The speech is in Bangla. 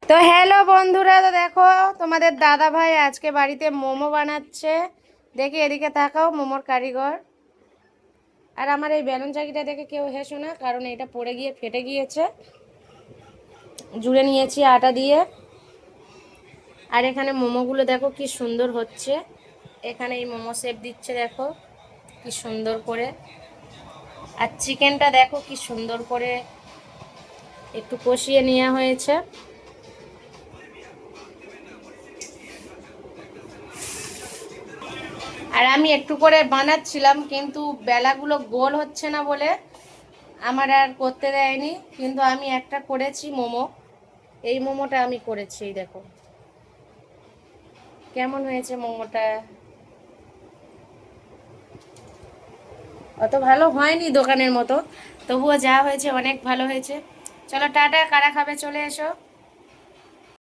তো হ্যালো বন্ধুরা, তো দেখো তোমাদের দাদা ভাই আজকে বাড়িতে মোমো বানাচ্ছে। দেখি এদিকে তাকাও, মোমোর কারিগর। আর আমার এই বেলুন চাকিটা দেখে কেউ হেসো না, কারণ এটা পড়ে গিয়ে ফেটে গিয়েছে। জুড়ে নিয়েছি আটা দিয়ে। আর এখানে মোমোগুলো দেখো কি সুন্দর হচ্ছে। এখানে এই মোমো শেপ দিচ্ছে, দেখো কি সুন্দর করে। আর চিকেনটা দেখো কি সুন্দর করে একটু কষিয়ে নেওয়া হয়েছে। আর আমি একটু করে বানাচ্ছিলাম, কিন্তু বেলাগুলো গোল হচ্ছে না বলে আমার আর করতে দেয়নি। কিন্তু আমি একটা করেছি মোমো। এই মোমোটা আমি করেছি, এই দেখো কেমন হয়েছে মোমোটা। অত ভালো হয়নি দোকানের মতো, তবুও যা হয়েছে অনেক ভালো হয়েছে। চলো টাটা, কারা খাবে চলে এসো।